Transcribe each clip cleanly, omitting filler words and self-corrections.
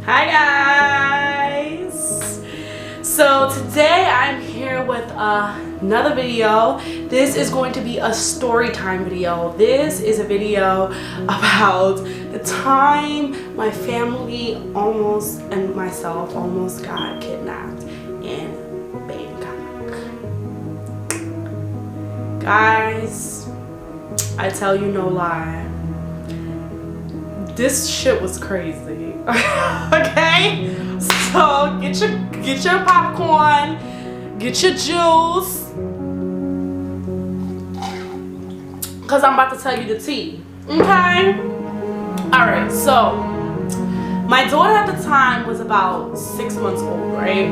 Hi guys! So today I'm here with another video. This is going to be a story time video. This is a video about the time my family and myself almost got kidnapped in Bangkok. Guys, I tell you no lie. This shit was crazy. Okay? So get your popcorn, get your juice, cause I'm about to tell you the tea. Okay? Alright, so my daughter at the time was about 6 months old, right?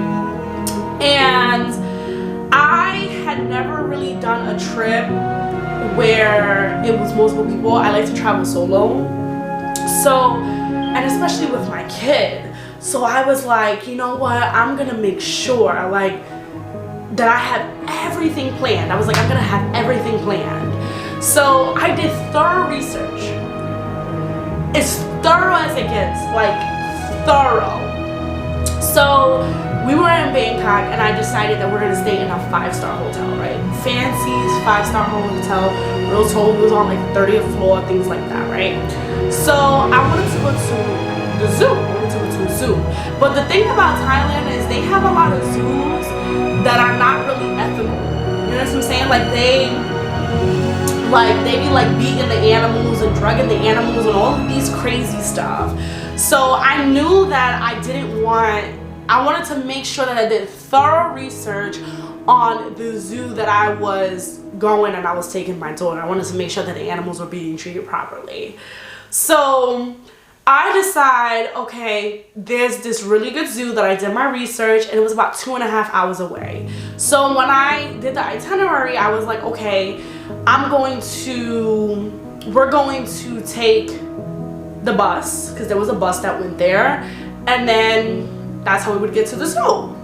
And I had never really done a trip where it was multiple people. I like to travel solo. So, and especially with my kid. So I was like, you know what? I'm gonna make sure that I have everything planned. I was like, I'm gonna have everything planned. So I did thorough research. As thorough as it gets, like thorough. So we were in Bangkok and I decided that we're gonna stay in a 5-star hotel, right? Fancy 5-star hotel. Real told, it was on like the 30th floor, things like that, right? So I wanted to go to the zoo. But the thing about Thailand is they have a lot of zoos that are not really ethical. You know what I'm saying? Like they be like beating the animals and drugging the animals and all of these crazy stuff. So I knew that I wanted to make sure that I did thorough research on the zoo that I was going and I was taking my daughter. I wanted to make sure that the animals were being treated properly. So I decide, okay, there's this really good zoo that I did my research and it was about 2.5 hours away. So when I did the itinerary, I was like, okay, we're going to take the bus, because there was a bus that went there, and then that's how we would get to the zoo.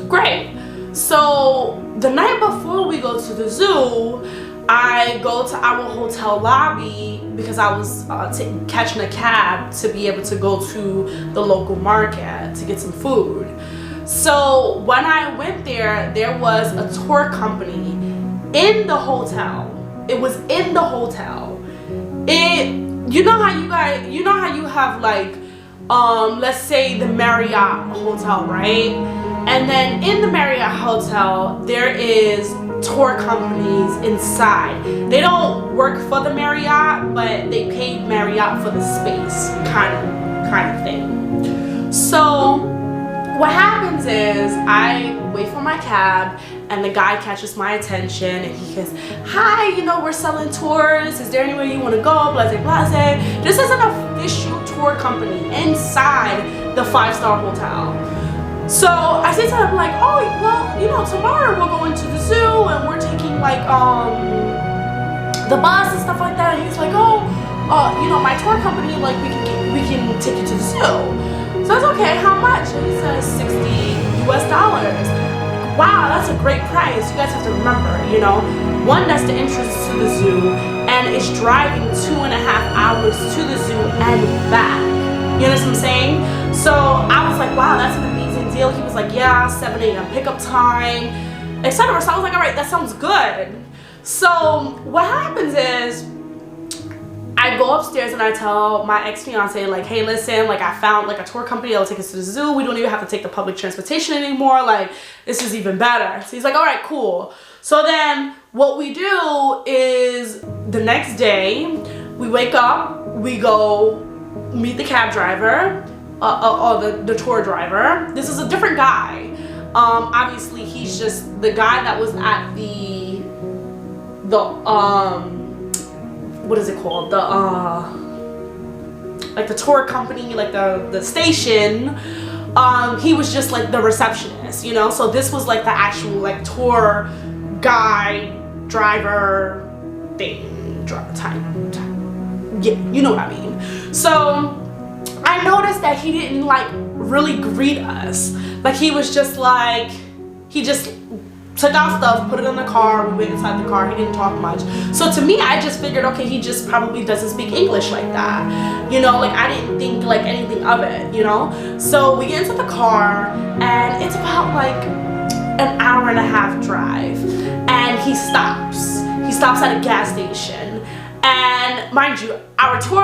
Great. So the night before we go to the zoo, I go to our hotel lobby because I was catching a cab to be able to go to the local market to get some food. So when I went there, there was a tour company in the hotel. It was in the hotel. You know how you have like, let's say the Marriott hotel, right? And then in the Marriott hotel, there is tour companies inside. They don't work for the Marriott, but they paid Marriott for the space, kind of thing. So what happens is I wait for my cab and the guy catches my attention and he goes, hi, we're selling tours. Is there anywhere you want to go? Blase, blase. This is an official tour company inside the 5-star hotel. So I say to him like, oh, well, tomorrow we're going to the zoo and we're taking like the bus and stuff like that. And he's like, oh, my tour company, like we can take you to the zoo. So I was okay, how much? And he says $60 US. Wow, that's a great price. You guys have to remember, one, that's the entrance to the zoo, and it's driving 2.5 hours to the zoo and back. You know what I'm saying? So I was like, wow, that's an amazing deal. He was like, yeah, 7 a.m. pickup time, etc. So I was like, all right, that sounds good. So what happens is I go upstairs and I tell my ex-fiance, like, hey, listen, like I found like a tour company that will take us to the zoo. We don't even have to take the public transportation anymore. Like, this is even better. So he's like, all right, cool. So then what we do is the next day we wake up, we go meet the cab driver, or the tour driver. This is a different guy. Obviously he's just the guy that was at the what is it called? Like the tour company, like the station. He was just like the receptionist, So this was like the actual like tour guide, driver thing, type. Yeah, you know what I mean. So I noticed that he didn't like really greet us. Like he was just like, he just took our stuff, put it in the car, we went inside the car. He didn't talk much. So to me, I just figured, okay, he just probably doesn't speak English like that. You know, like I didn't think like anything of it, you know? So we get into the car and it's about like an hour and a half drive, and he stops. He stops at a gas station. And mind you, our tour,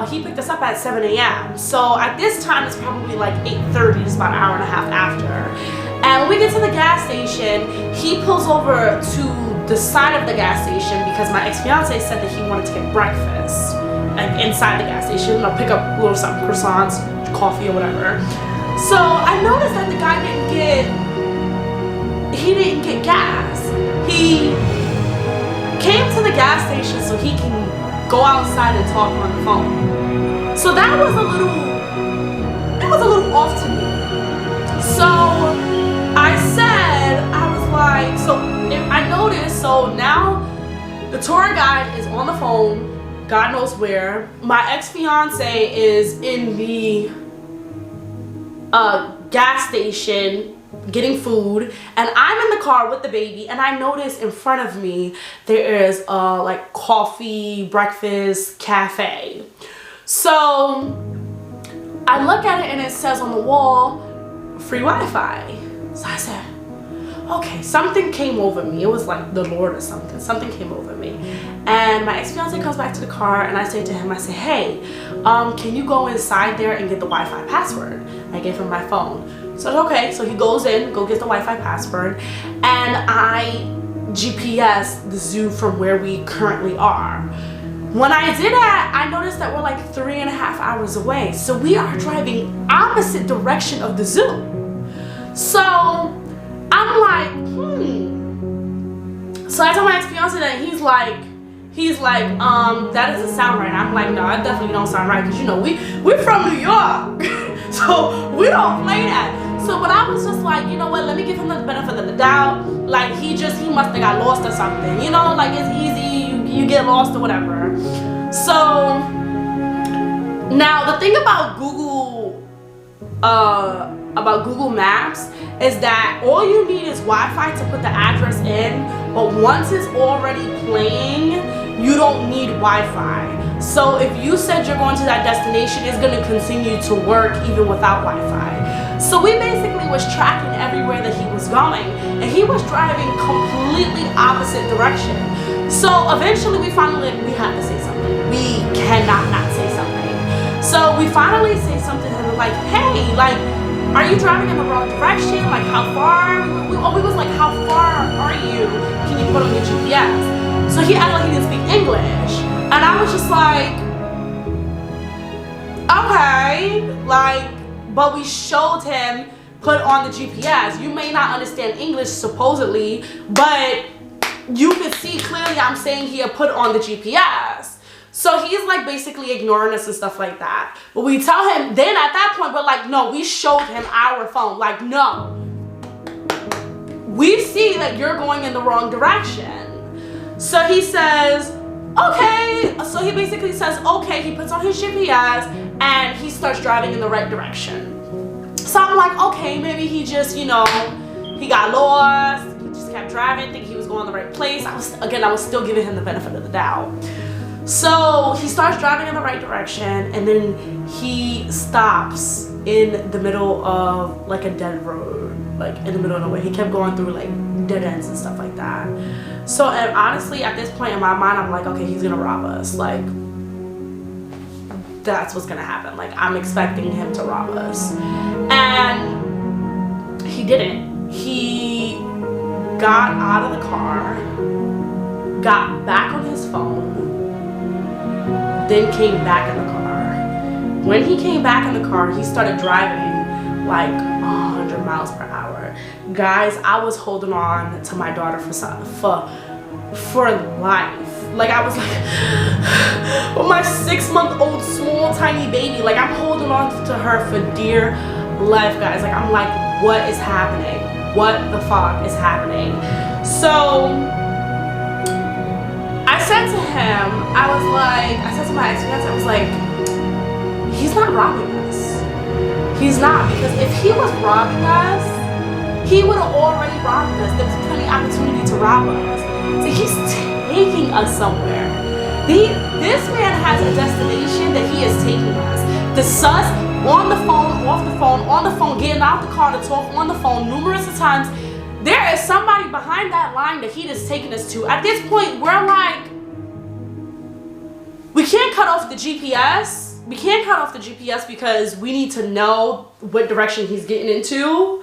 he picked us up at 7 a.m. So at this time, it's probably like 8:30, it's about an hour and a half after. And when we get to the gas station, he pulls over to the side of the gas station because my ex-fiance said that he wanted to get breakfast, like inside the gas station, pick up a little something, croissants, coffee or whatever. So I noticed that the guy didn't get gas. He came to the gas station so he can go outside and talk on the phone. So that was a little off to me. So I was like, so I noticed, so now the tour guide is on the phone, God knows where. My ex-fiance is in the gas station getting food, and I'm in the car with the baby, and I notice in front of me there is like coffee, breakfast, cafe. So I look at it and it says on the wall, free Wi-Fi. So I said, okay, something came over me. It was like the Lord or something. Something came over me. And my ex-fiance comes back to the car and I say to him, I say, hey, can you go inside there and get the Wi-Fi password? I gave him my phone. So okay, so he goes in, go get the Wi-Fi password, and I GPS the zoo from where we currently are. When I did that, I noticed that we're like 3.5 hours away. So we are driving opposite direction of the zoo. So I'm like, So I told my ex-fiance that, he's like, that doesn't sound right. I'm like, no, that definitely don't sound right, because you know, we're from New York. So we don't play that. So but I was just like, you know what, let me give him the benefit of the doubt. Like he must have got lost or something. You know, like it's easy, you get lost or whatever. So now the thing about Google Maps is that all you need is Wi-Fi to put the address in, but once it's already playing, you don't need Wi-Fi. So if you said you're going to that destination, it's going to continue to work even without Wi-Fi. So we basically was tracking everywhere that he was going, and he was driving completely opposite direction. So eventually we had to say something. We cannot not say something. So we finally say something and we're like, hey, like, are you driving in the wrong direction? Like, how far? We was like, how far are you? Can you put on your GPS? So he acted like he didn't speak English. And I was just like, okay, like, but we showed him, put on the GPS. You may not understand English supposedly, but you can see clearly I'm saying here, put on the GPS. So he's like basically ignoring us and stuff like that. But we tell him, then at that point, we're like, no, we showed him our phone. Like, no, we see that you're going in the wrong direction. So he says, okay. So he basically says, okay, he puts on his GPS and he starts driving in the right direction. So I'm like, okay, maybe he just, you know, he got lost. He just kept driving, thinking he was going the right place. I was still giving him the benefit of the doubt. So he starts driving in the right direction, and then he stops in the middle of like a dead road, like in the middle of nowhere. He kept going through like dead ends and stuff like that. So and honestly, at this point in my mind, I'm like, okay, he's gonna rob us. Like, that's what's gonna happen. Like, I'm expecting him to rob us. And he didn't. He got out of the car, got back on his phone, then came back in the car. When he came back in the car, he started driving like 100 miles per hour. Guys, I was holding on to my daughter for life. Like, I was like, with my 6-month-old small tiny baby, like I'm holding on to her for dear life, guys. Like, I'm like, what is happening? What the fuck is happening? So I said to him, I said to my ex-fiance, I was like, he's not robbing us. He's not, because if he was robbing us, he would have already robbed us. There was plenty of opportunity to rob us. So he's taking us somewhere. This man has a destination that he is taking us. The sus, on the phone, off the phone, on the phone, getting out the car to talk on the phone numerous of times. There is somebody behind that line that he is taking us to. At this point, we're like, we can't cut off the GPS. We can't cut off the GPS because we need to know what direction he's getting into.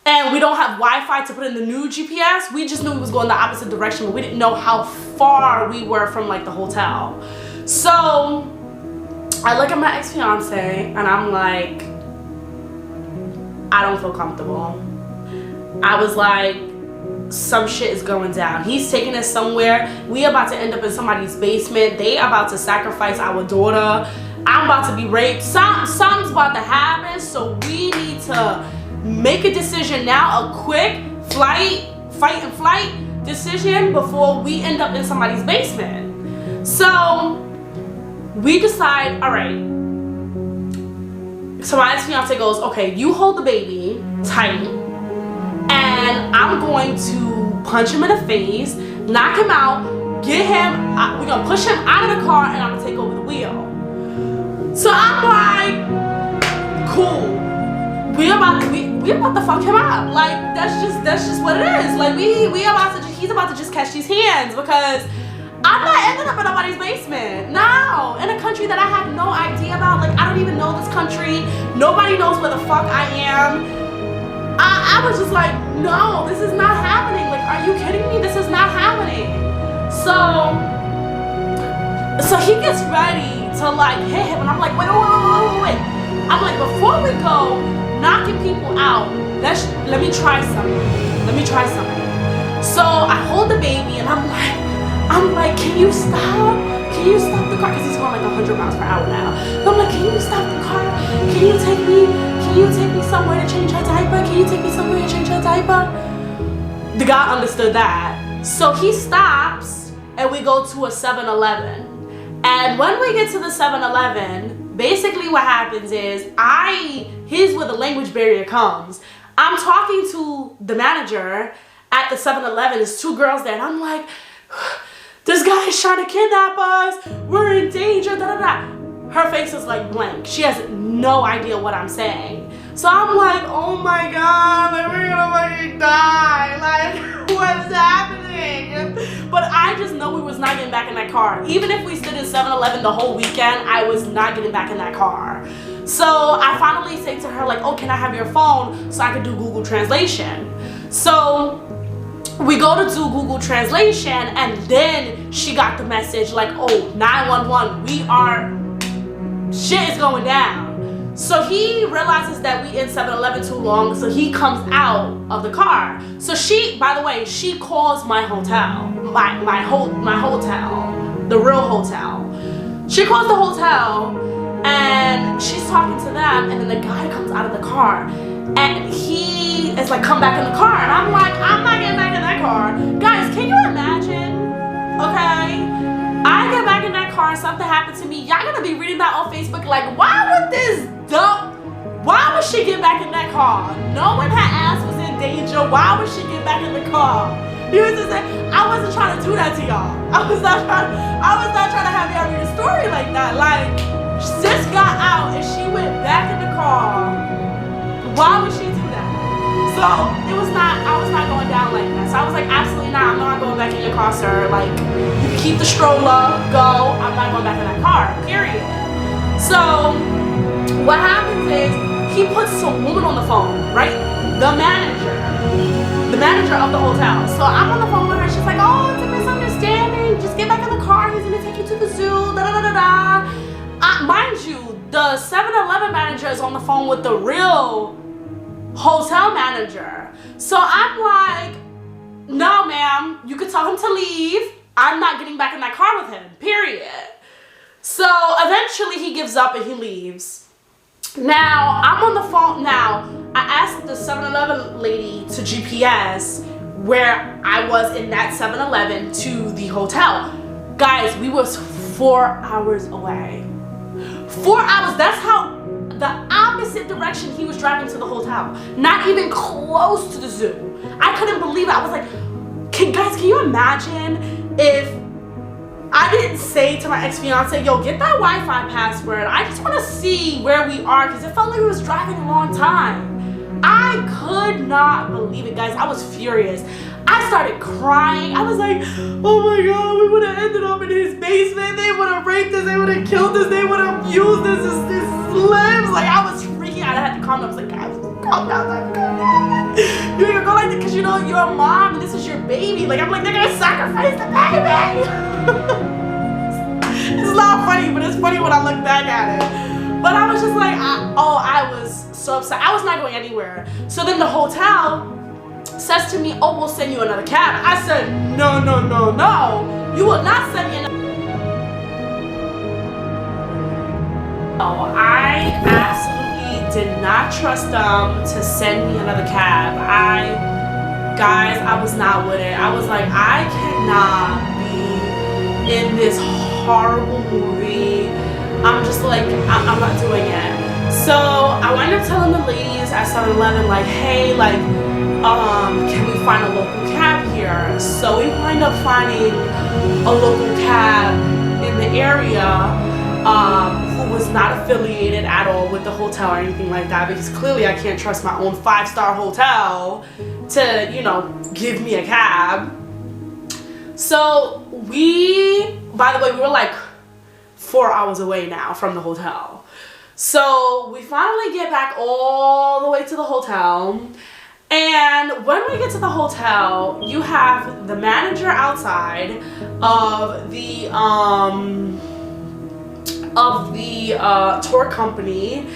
And we don't have Wi-Fi to put in the new GPS. We just knew he was going the opposite direction, but we didn't know how far we were from like the hotel. So I look at my ex-fiance and I'm like, I don't feel comfortable. I was like, some shit is going down. He's taking us somewhere. We about to end up in somebody's basement. They about to sacrifice our daughter. I'm about to be raped. Something's about to happen. So we need to make a decision now, a quick fight and flight decision before we end up in somebody's basement. So we decide, all right. So my ex-fiance goes, okay, you hold the baby tight and I'm going to punch him in the face, knock him out, get him, we're gonna push him out of the car and I'm gonna take over the wheel. So I'm like, cool. We about to fuck him up. Like that's just what it is. Like he's about to just catch these hands because I'm not ending up in nobody's basement. No, in a country that I have no idea about. Like I don't even know this country. Nobody knows where the fuck I am. I was just like, no, this is not happening. Like, are you kidding me? This is not happening. So he gets ready to like hit him, and I'm like, wait. I'm like, before we go knocking people out, let me try something. So I hold the baby and I'm like, can you stop the car? Because he's going like 100 miles per hour now. So I'm like, can you stop the car? Can you take me somewhere to change her diaper? Can you take me somewhere to change her diaper? The guy understood that. So he stops and we go to a 7-Eleven. And when we get to the 7-Eleven, basically what happens is here's where the language barrier comes. I'm talking to the manager at the 7-Eleven. There's two girls there and I'm like, this guy is trying to kidnap us. We're in danger, da da da. Her face is like blank. She has no idea what I'm saying. So I'm like, oh my God, like we're gonna fucking die. Like, what's happening? But I just know we was not getting back in that car. Even if we stood in 7-Eleven the whole weekend, I was not getting back in that car. So I finally say to her like, oh, can I have your phone so I can do Google Translation? So we go to do Google Translation and then she got the message like, oh, 911, shit is going down. So he realizes that we in 7-Eleven too long, so he comes out of the car. So she, by the way, she calls my hotel, my hotel, the real hotel. She calls the hotel and she's talking to them and then the guy comes out of the car and he is like, come back in the car. And I'm like, I'm not getting back in that car. Guys, can you imagine? Okay, I get back in that car and something happened to me. Y'all gonna be reading that on Facebook like, why would she get back in that car? Knowing her ass was in danger, why would she get back in the car? You know what I'm saying? I wasn't trying to do that to y'all. I was not trying to have y'all read a story like that. Like, sis got out and she went back in the car. Why would she do that? So I was not going down like that. So I was like, absolutely not. I'm not going back in your car, sir. Like, you can keep the stroller, go. I'm not going back in that car, period. So what happens is he puts some woman on the phone, right? The manager of the hotel. So I'm on the phone with her. She's like, oh, it's a misunderstanding. Just get back in the car. He's gonna take you to the zoo. Da da da da. Mind you, the 7-Eleven manager is on the phone with the real hotel manager. So I'm like, no, ma'am. You could tell him to leave. I'm not getting back in that car with him. Period. So eventually he gives up and he leaves. Now, I'm on the phone. Now, I asked the 7-Eleven lady to GPS where I was in that 7-Eleven to the hotel. Guys, we was 4 hours away. 4 hours, that's how the opposite direction he was driving to the hotel. Not even close to the zoo. I couldn't believe it. I was like, guys, can you imagine if I didn't say to my ex-fiance, yo, get that Wi-Fi password. I just want to see where we are, because it felt like we was driving a long time. I could not believe it, guys. I was furious. I started crying. I was like, oh my God, we would have ended up in his basement. They would have raped us. They would have killed us. They would have abused us as slaves. Like, I was freaking out. I had to calm down. I was like, guys, calm down. You ain't gonna go like that because you know you're a mom and this is your baby. Like, I'm like, they're gonna sacrifice the baby. It's not funny, but it's funny when I look back at it. But I was just like, I was so upset. I was not going anywhere. So then the hotel says to me, oh, we'll send you another cab. I said, no. You will not send me another. No, I absolutely did not trust them to send me another cab. Guys, I was not with it. I was like, I cannot be in this horrible movie. I'm just like, I'm not doing it. So I wound up telling the ladies at 7-Eleven, like, hey, like, can we find a local cab here? So we wind up finding a local cab in the area who was not affiliated at all with the hotel or anything like that, because clearly I can't trust my own 5-star hotel to, you know, give me a cab. So by the way, we were like 4 hours away now from the hotel. So we finally get back all the way to the hotel. And when we get to the hotel, you have the manager outside of the tour company,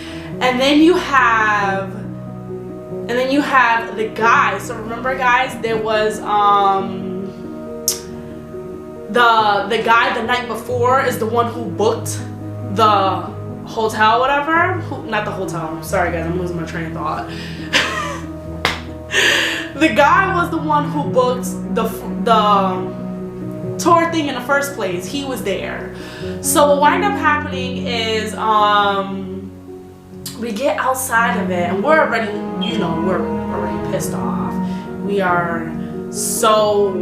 and then you have the guy. So remember, guys, there was the guy the night before is the one who booked the hotel, whatever. Not the hotel. Sorry, guys, I'm losing my train of thought. The guy was the one who booked the tour thing in the first place. He was there. So what wind up happening is we get outside of it and we're already, you know, we're already pissed off. We are so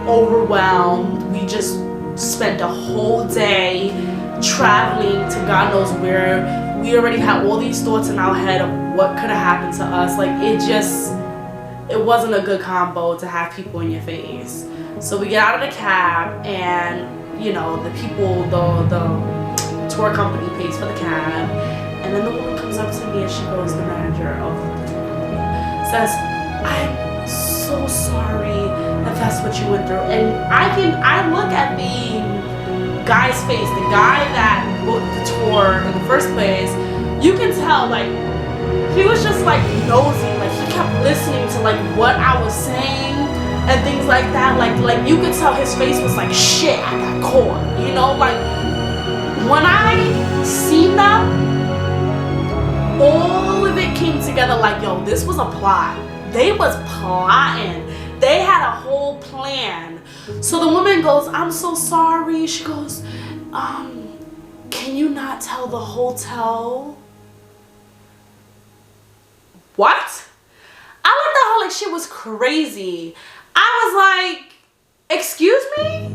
overwhelmed. We just spent the whole day traveling to God knows where. We already had all these thoughts in our head of what could have happened to us. Like, it wasn't a good combo to have people in your face. So we get out of the cab, and you know, the tour company pays for the cab, and then the woman comes up to me and she goes, the manager of the tour company says, I'm so sorry that that's what you went through. And I look at the guy's face, the guy that booked the tour in the first place. You can tell, like, he was just like nosy, like he kept listening to like what I was saying and things like that. Like you could tell his face was like, shit, I got caught, you know. Like, when I seen them, all of it came together. Like, yo, this was a plot. They was plotting. They had a whole plan. So the woman goes, I'm so sorry. She goes, can you not tell the hotel? What? I looked at her like she was crazy. I was like, excuse me?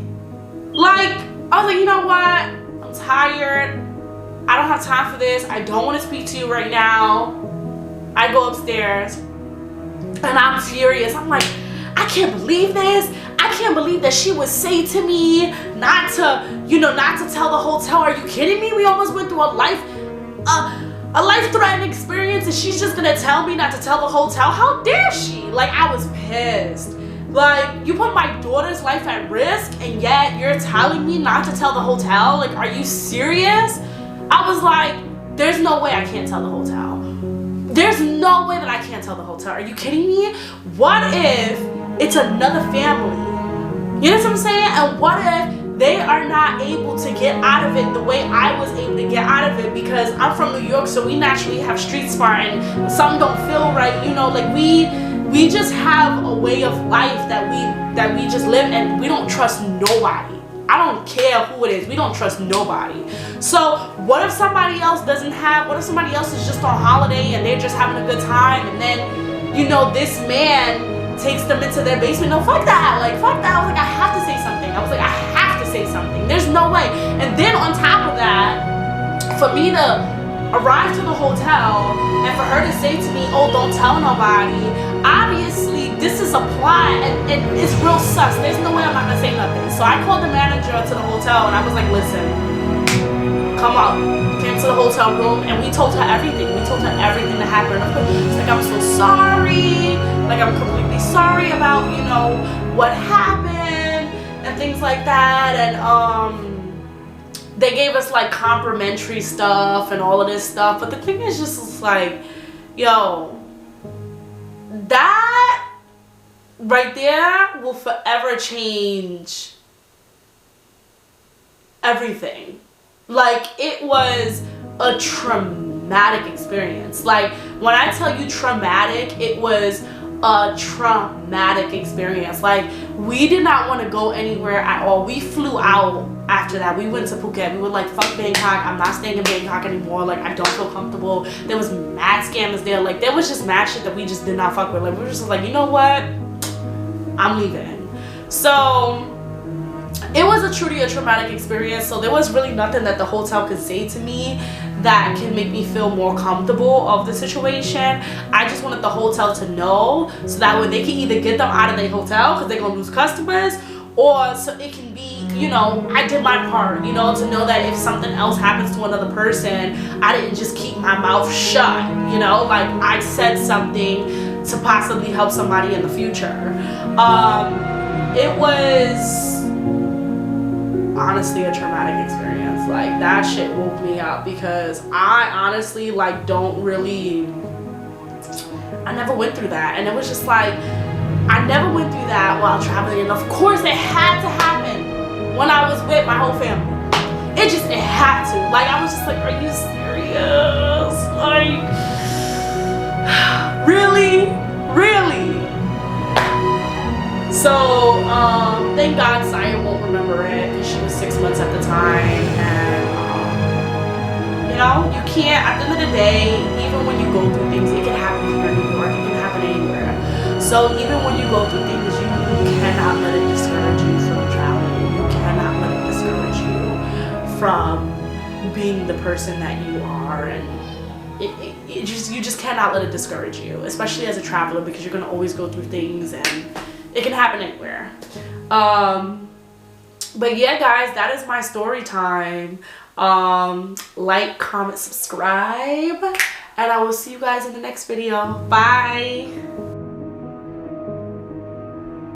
Like, I was like, you know what? I'm tired. I don't have time for this. I don't want to speak to you right now. I go upstairs and I'm furious. I'm like, I can't believe this. I can't believe that she would say to me not to, you know, not to tell the hotel. Are you kidding me? We almost went through a life-threatening experience and she's just gonna tell me not to tell the hotel? How dare she? Like, I was pissed. Like, you put my daughter's life at risk and yet you're telling me not to tell the hotel? Like, are you serious? I was like, there's no way I can't tell the hotel. There's no way that I can't tell the hotel. Are you kidding me? What if it's another family? You know what I'm saying? And what if they are not able to get out of it the way I was able to get out of it? Because I'm from New York, so we naturally have street smart, and some don't feel right. You know, like we just have a way of life that we just live, and we don't trust nobody. I don't care who it is. We don't trust nobody. So what if somebody else doesn't have, what if somebody else is just on holiday and they're just having a good time, and then, you know, this man takes them into their basement? No, fuck that. Like, fuck that. I was like, I have to say something. I was like, I have to say something. There's no way. And then on top of that, for me to arrive to the hotel and for her to say to me, oh, don't tell nobody, obviously this is a plot, and it's real sus. There's no way I'm not gonna say nothing. So I called the manager to the hotel and I was like, listen, come on. Came to the hotel room and we told her everything. We told her everything that happened. It's like, I'm so sorry, like I'm completely sorry about, you know, what happened and things like that. And they gave us like complimentary stuff and all of this stuff, but the thing is just like, yo, that right there will forever change everything. Like, it was a traumatic experience. Like, when I tell you traumatic, it was a traumatic experience. Like, we did not want to go anywhere at all. We flew out after that. We went to Phuket. We were like, fuck Bangkok. I'm not staying in Bangkok anymore. Like, I don't feel comfortable. There was mad scammers there. Like, there was just mad shit that we just did not fuck with. Like, we were just like, you know what? I'm leaving. So it was truly a traumatic experience. So there was really nothing that the hotel could say to me that can make me feel more comfortable of the situation. I just wanted the hotel to know, so that way they can either get them out of their hotel because they're gonna lose customers, or so it can be, you know, I did my part, you know, to know that if something else happens to another person, I didn't just keep my mouth shut, you know, like I said something to possibly help somebody in the future. It was honestly a traumatic experience. Like, that shit woke me up, because I honestly, like, don't really, I never went through that. And it was just like, I never went through that while traveling, and of course it had to happen when I was with my whole family. It had to. Like, I was just like, are you serious? Like, really? So, thank God Saya won't remember it, because she was 6 months at the time. And, you know, you can't, at the end of the day, even when you go through things, it can happen here in New York, it can happen anywhere. So even when you go through things, you cannot let it discourage you from traveling. You cannot let it discourage you from being the person that you are. And you just cannot let it discourage you, especially as a traveler, because you're going to always go through things, and it can happen anywhere. But yeah, guys, that is my story time. Like, comment, subscribe, and I will see you guys in the next video. Bye.